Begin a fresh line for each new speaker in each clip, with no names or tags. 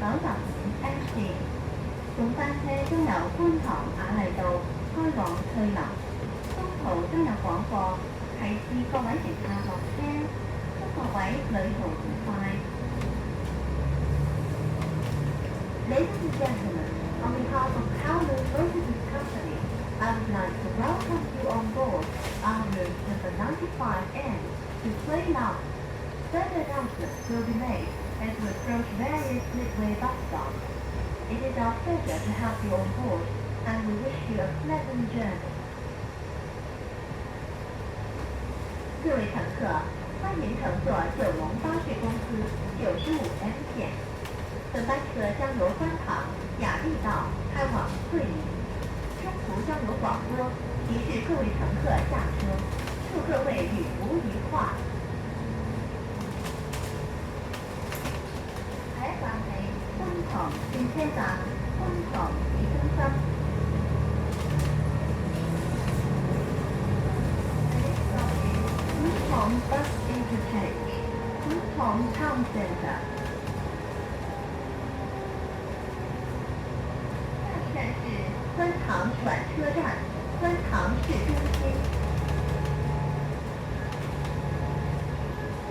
9站 M 線，總班車將由觀塘雅麗道開往翠林，中途將有廣播提示各位乘客落車，祝各位旅途愉快。Ladies and gentlemen, on behalf of Kowloon Logistics Company, I would like to welcome you on board our route number 95N to Claylock. Further announcements will be made as we approach various midway bus stops. It is our pleasure to have you on board, and we wish you a pleasant journey. 各位乘客，欢迎乘坐九龙巴士公司95M 线。本班车将由观塘雅丽道开往桂林，中途将有广播提示各位乘客下车，祝各位旅途愉快。下一站係觀塘轉車站，觀塘市中心。觀塘 Bus Interchange， 觀塘 Town Centre。下一站是觀塘轉車站，觀塘市中心。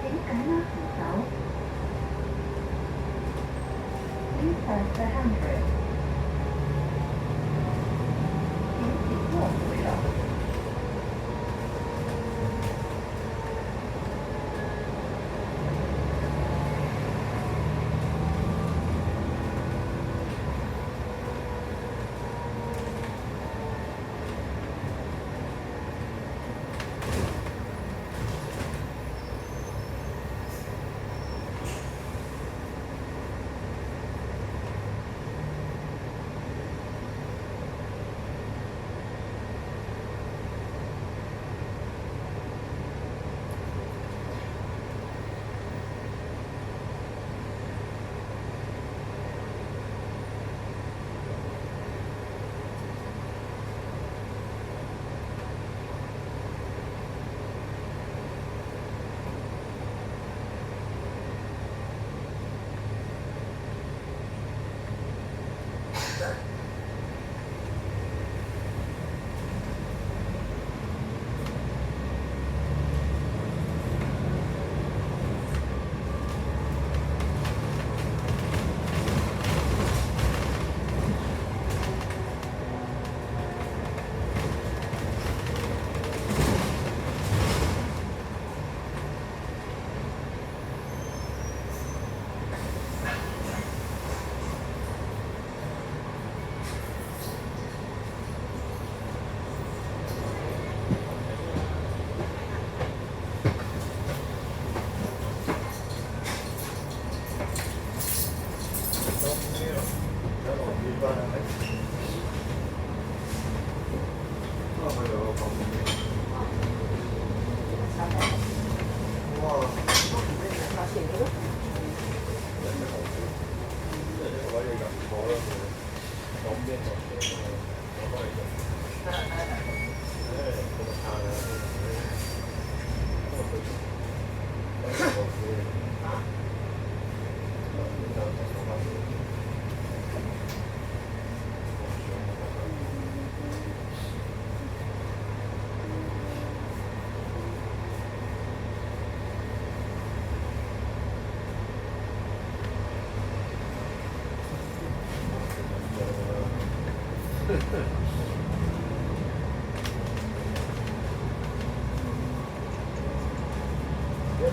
請緊握扶手。Please press the handrail. 请紧握扶手。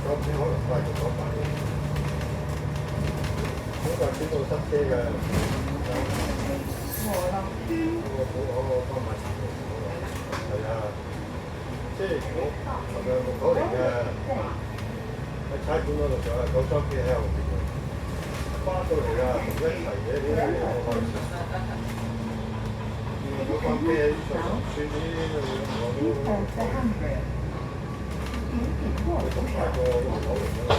嗰邊可能都係做快嘅，好在邊度塞車嘅。
和樂村。
嗰個幫買茶嘅，係啊，即係我尋日木頭嚟嘅，喺差館嗰度上係九倉機喺後邊嘅，翻到嚟啊，同一齊嘅，點解我開始？嗰班機喺上村呢啲我都。咁快過木頭嚟㗎嘛？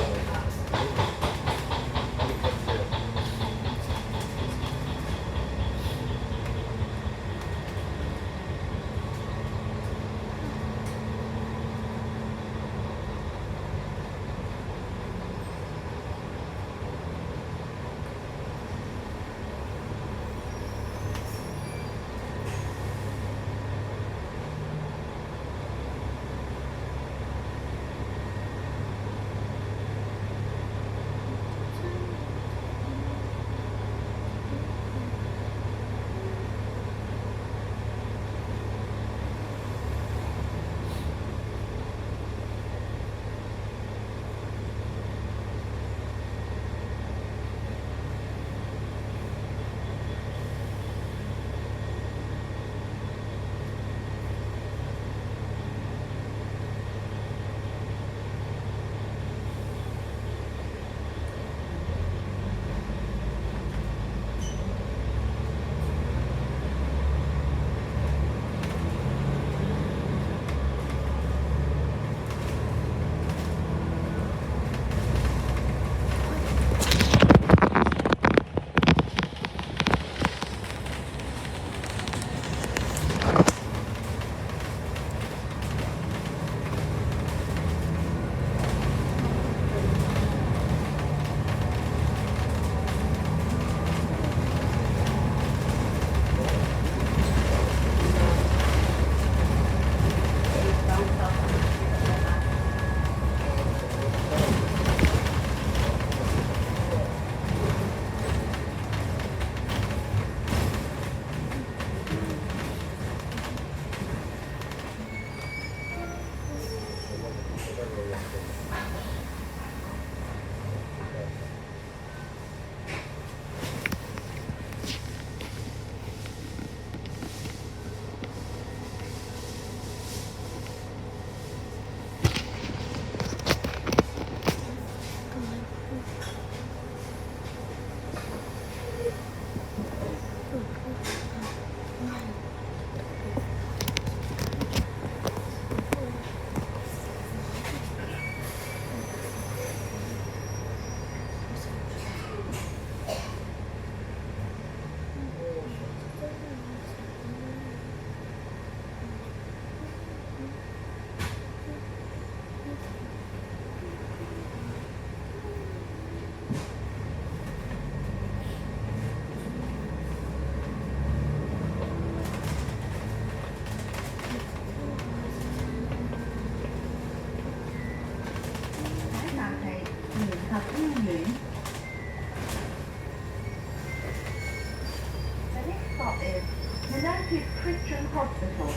United Christian Hospital。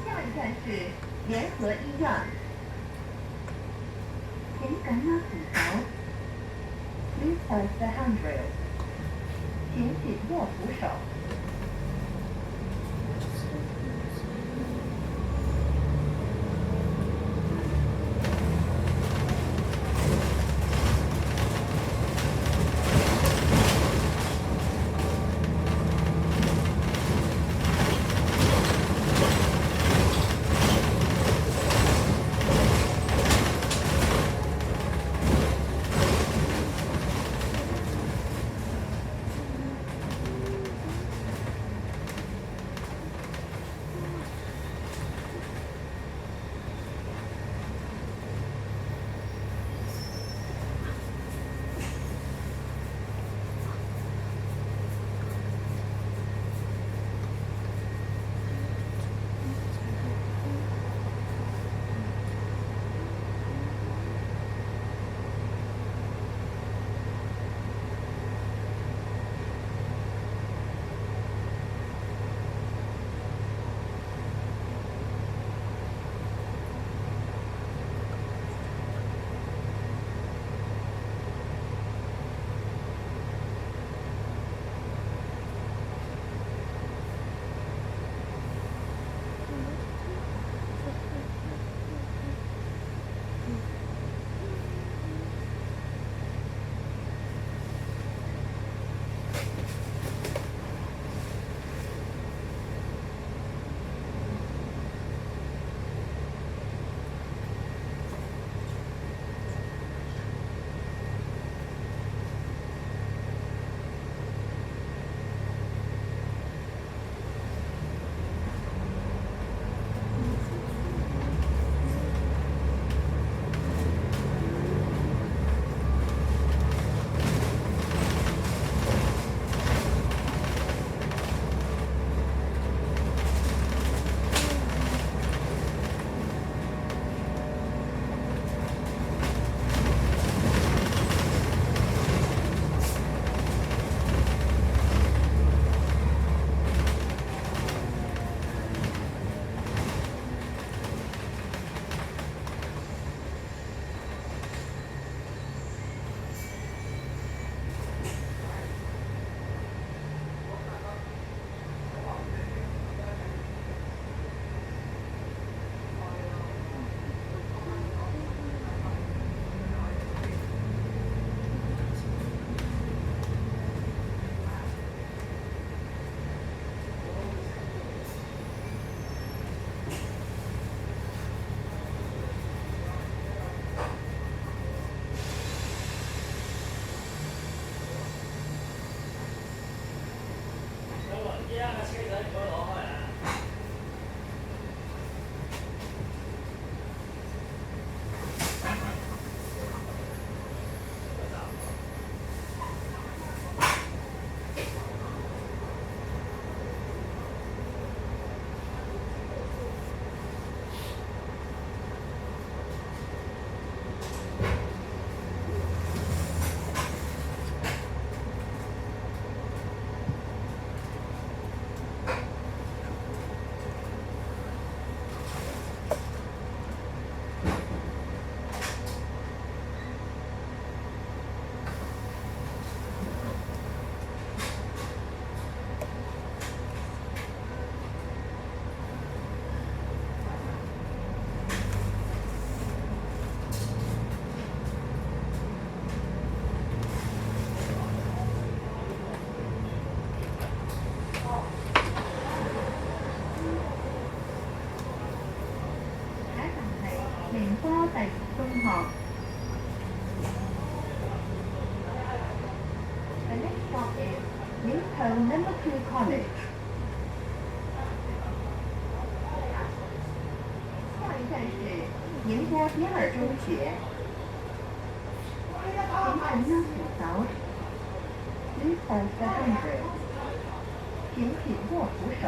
下一站是联合医院。請緊握扶手。Please hold the handrail。請緊握扶手。中學。The next stop is Newtown Number 2 College。下一站是宁波第二中学。请紧握扶手。Please hold the handrail。请紧握扶手。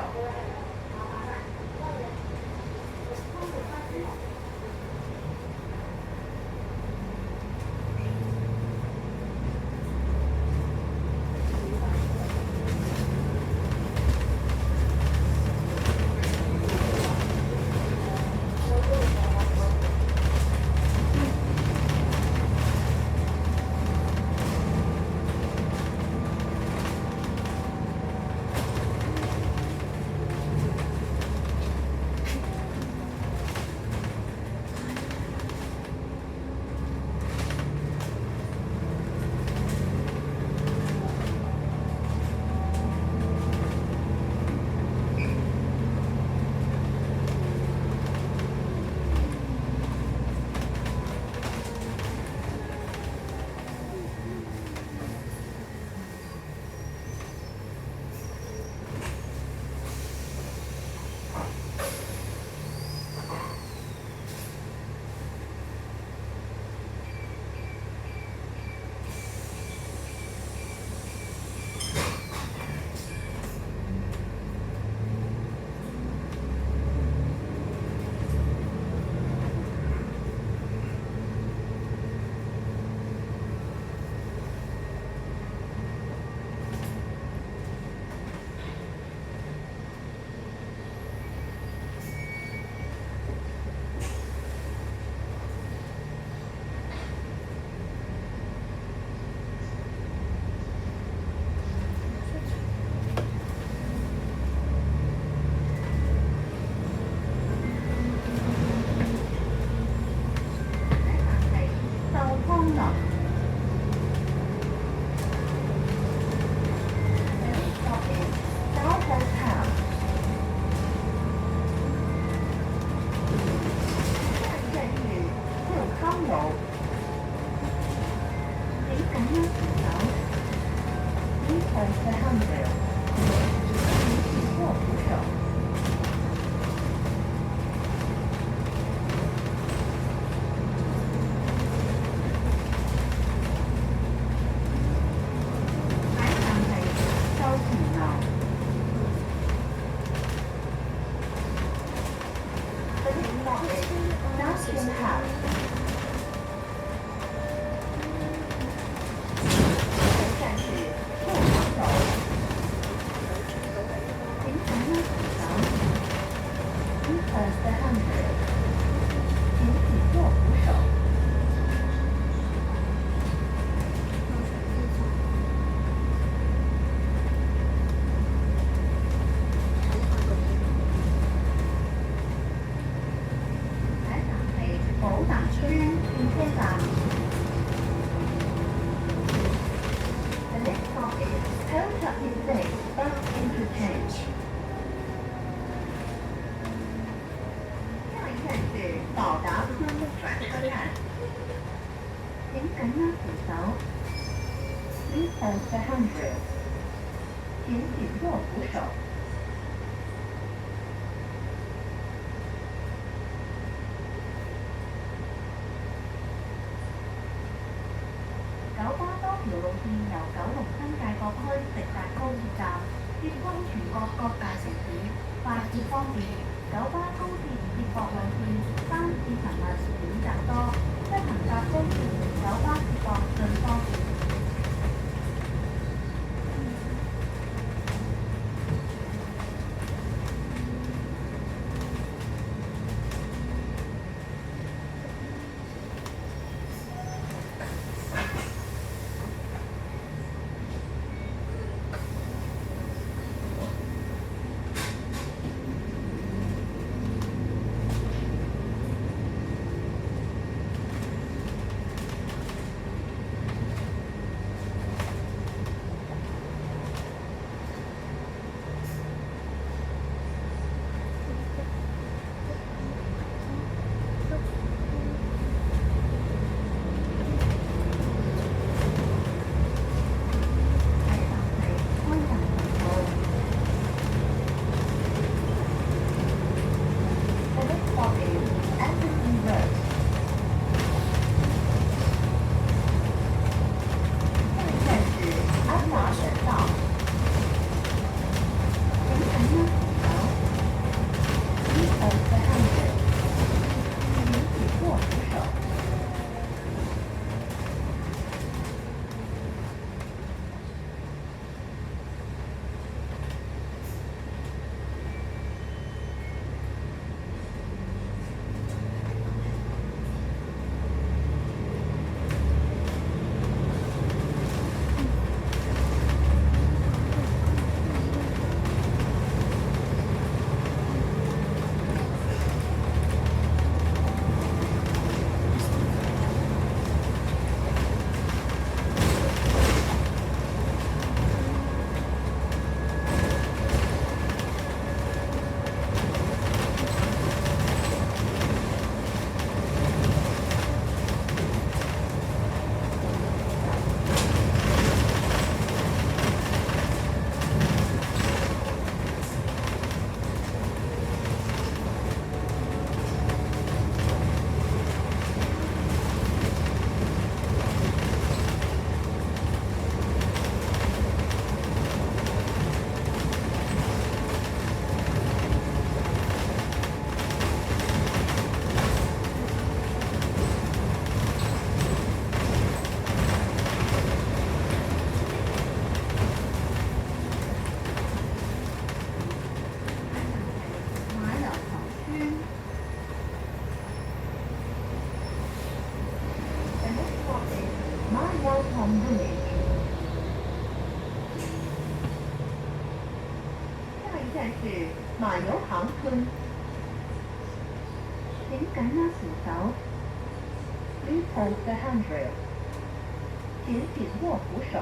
康樂。The next stop is Southern Town。下一站是富康樓。請緊握扶手。Please hold the handrail。請握扶手。下一站係秀田樓。The next stop is Nation House。下一站是富康樓。請緊握扶手。Please hold the handrail。請握扶手。下一站係寶達邨電車站。The next stop is Toyota Estate Bus Interchange。下一站是寶達邨轉車站。請緊握扶手。Please hold the handrail。請握扶手。九巴多條路線由九龍新界各區直達高鐵站，接通全國各大城市，快捷方便。九巴高鐵接駁路線班次頻密，選擇多，出行搭高鐵九巴接駁最方便。下一站係安達臣道。The next stop is Anderson Road。下一站是安達臣道。請緊握扶手。Please hold the handrail。請握扶手。Welcome Village。下一站是馬油行村，請緊握扶手。Please hold the handrail. 请紧握扶手。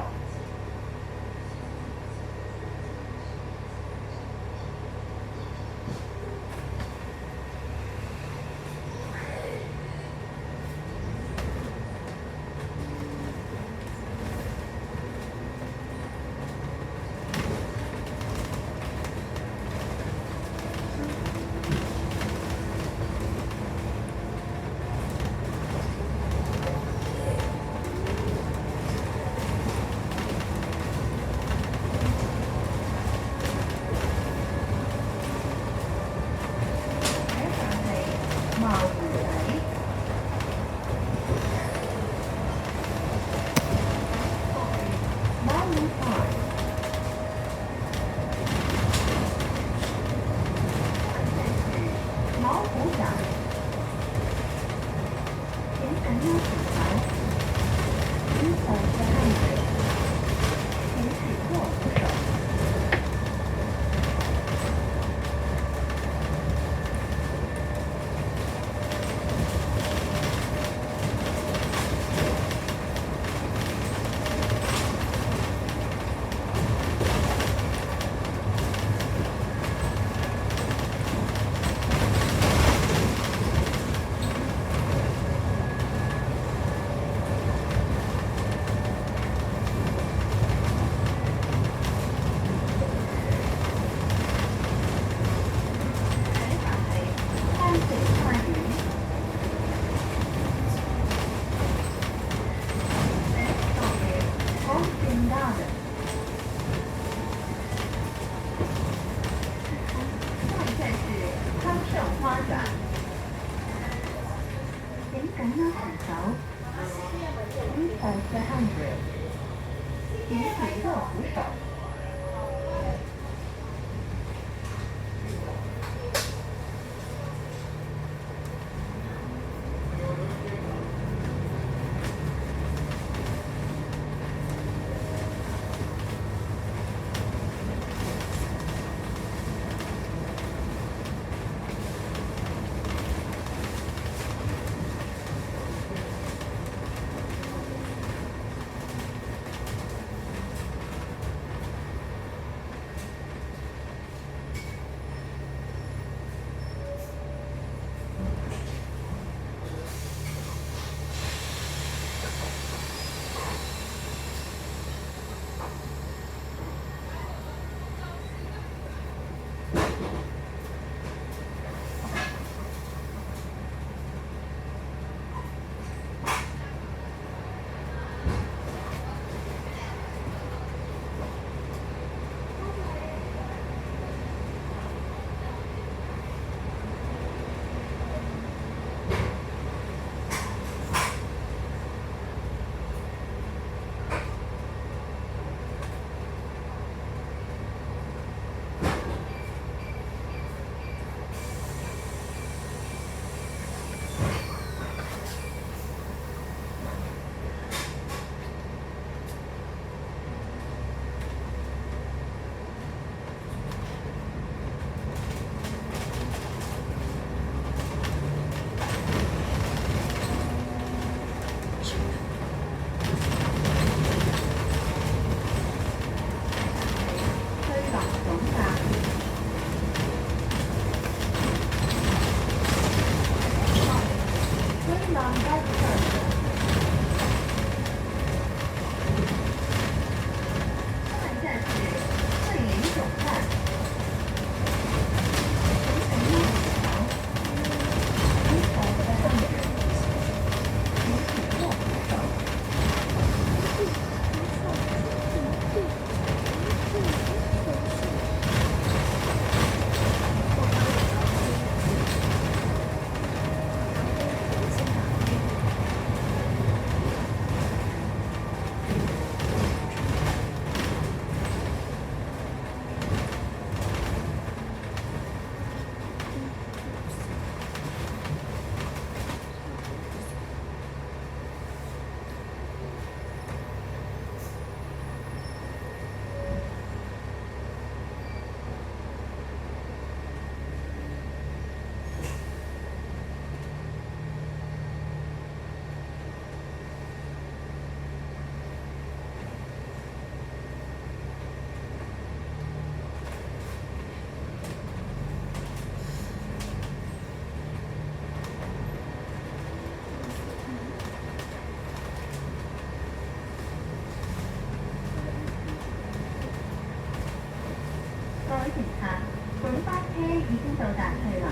已經到達去臨，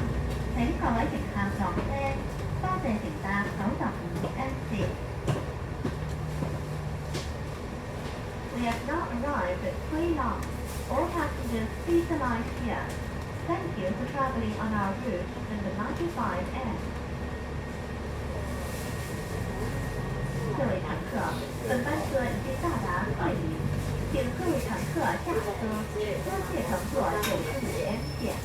請各位乘客落車，多謝乘搭95N 節。We have now arrived at Quy Long. All passengers please alight here. Thank you for traveling on our route number 95N. 各位乘客，本班车已经到达桂林，请各位乘客下车，多谢乘坐95N 线。